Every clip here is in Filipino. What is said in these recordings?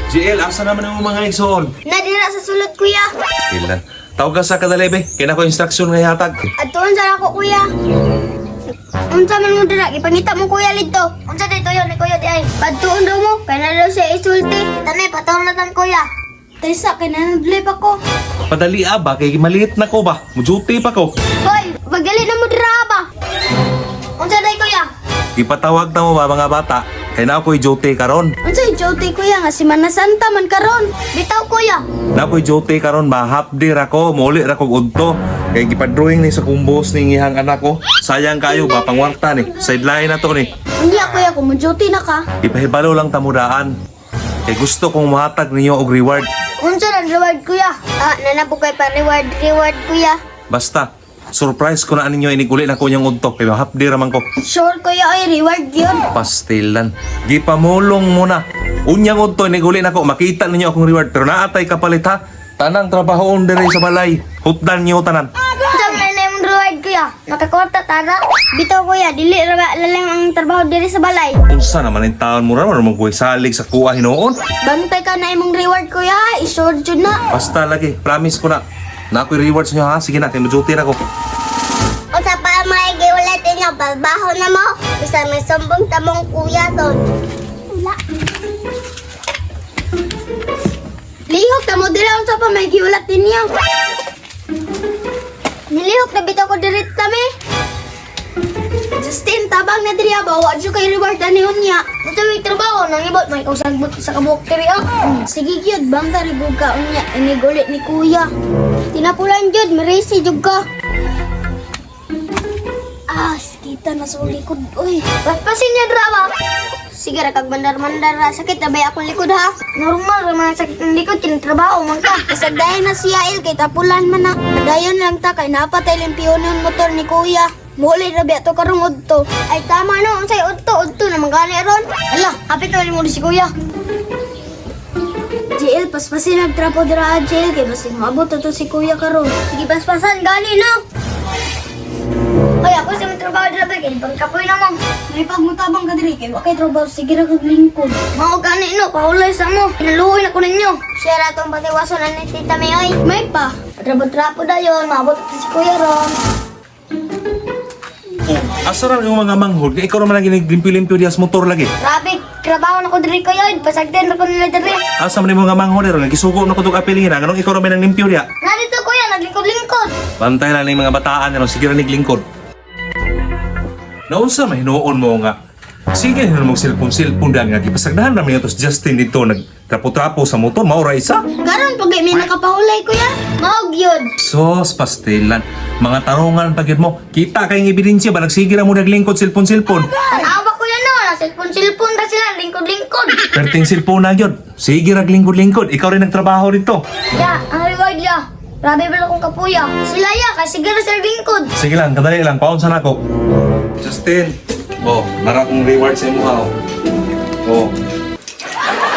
GL, asa naman ang mga igsoon? Nadira sa sulod, kuya. Ilan. Tawag ka sa kadalibe. Kaya ko instruction nga hatag. Atuon sa ako, kuya. Unsa man mo dira, ipangita mo kuya lidto. Unsa dito yon ni kuya di ay. Pagtuon daw mo, kaya na daw siya isulti. Tanay, patawag na tan kuya. Taysa, kaya na nabli pa ko. Padali ba? Kay maliit na ko ba? Mujuti pa ko. Hoy, paggali na mo dira ba? Unsa day kuya? Ipatawag na mo ba mga bata? Kaya na ako'y jote karon. Unsa jote kuya nga si Manasanta man karon. Bitaw kuya. Na ako'y jote karon mahapdi ra ko, muli ra kog udto. Kay gipadrawing ni sa kumbos ni ihang anak ko. Sayang kayo ba pangwarta ni. Sideline na to ni. Unya kuya, kung jote na ka. Ipahibalo lang tamudaan. Kay gusto kong mahatag ninyo og reward. Unsa ang reward kuya? Nanapugay pa reward kuya. Basta, surprise ko na ninyo iniguli na ko niyang udto. Kay mahapdi raman ko. Sure kuya ay reward yun. Pastilan. Gipamulong mo na. Unyang udto iniguli na ko. Makita ninyo akong reward. Pero naatay kapalit ha. Tanang trabahoon dire sa balay. Hutdan niyo tanan. Unsa man na yung reward kuya? Nakakwarta tara. Bitaw kuya, dili ra lalang ang trabaho diri sa balay. Unsa naman ang taon mo raman magbuhay salig sa kuha hinoon? Bantay ka na imong reward kuya, isure jud na. Basta lagi, promise ko na. Na ako'y rewards niyo ha. Sige na, kay majuti na ko. Unsa pa may giulat inyo, balbaho na mo. Bisa may sumbong tamong kuya ton. Wala. Lihok ka mo dira unsa pa may giulat ninyo. Nilihok na bitaw ko dirit kami. Justin, tabang na diri ba? Wa jud kay reward ani unya. Unsa may trabaho nang ibot may kausagbot sa kabuk diri sige gyud, bangta ribog ka unya inigulit ni kuya. Tinapulan jud, meresi jud ka. Kita na sa likod. Uy, paspasin niya drama. Sige ra kag bandar-bandar ra. Sakit na ba akong likod ha? Normal ra man sakit ng likod kinatrabaho man ka. Kasagdayan na siya il kay tapulan man na. Dayon lang ta kay napatay limpiyon ng motor ni kuya. Muli ra biya to karong udto. Ay tama no, unsay udto na mangani ron. Hala, hapit na mo si kuya. JL, paspasin nagtrapo dira JL kay basig maabot to si kuya karon. Sige paspasan gali no. Ay, ako sa may trabaho dira ba kay pagkapoy na mo. May pagmutabang ka diri kay wa kay trabaho sige ra kag lingkod. Mao gani no, paulay sa mo. Pinaluoy na ko ninyo. Siya ra tong patiwason ni Tita May ay. May pa. Trapo dayon, maabot si kuya ron. Asa ra yung mga manghod? Kaya ikaw naman ang giniglimpi-limpi diya sa motor lagi. Grabe, trabaho na ko diri kayo. Pasagden na ko nila diri. Asa man yung mga manghod ron? Gisugo na ko itong apelingin. Anong ikaw naman ang limpyo diya? Narito kuya, naglingkod-lingkod. Bantay lang ng mga bataan ron. Sige rin naglingkod. Naunsa may hinuon mo nga. Sige na mong silpon-silpon dahil nga. Gipasagdahan namin ito si Justin dito. Nagtrapo-trapo sa motor. Maura isa. Karon pag may nakapahulay kuya. Maog yun. Sos, pastilan. Mga tarungan pagid mo. Kita kayong ebidensya ba? Nagsige na mo naglingkod silpon-silpon. Tanawa kuya no. Cellphone ra sila. Lingkod-lingkod. Perting silpon na yun. Sige naglingkod-lingkod. Ikaw rin nagtrabaho dito. Ya, ang reward ya. Grabe ba akong kapuya? Sila ya, kasi siguro sa lingkod. Sige lang, kadali lang. Paunsa na ako. Justin. Oh, nara kong reward sa imo ha. Oh.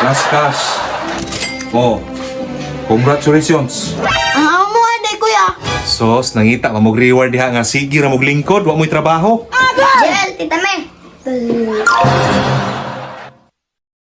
Cash. Oh. Congratulations. Ang amo mo, aday kuya. Sos, nangita ka mong reward diha nga sige ra mong lingkod, wa mo'y trabaho.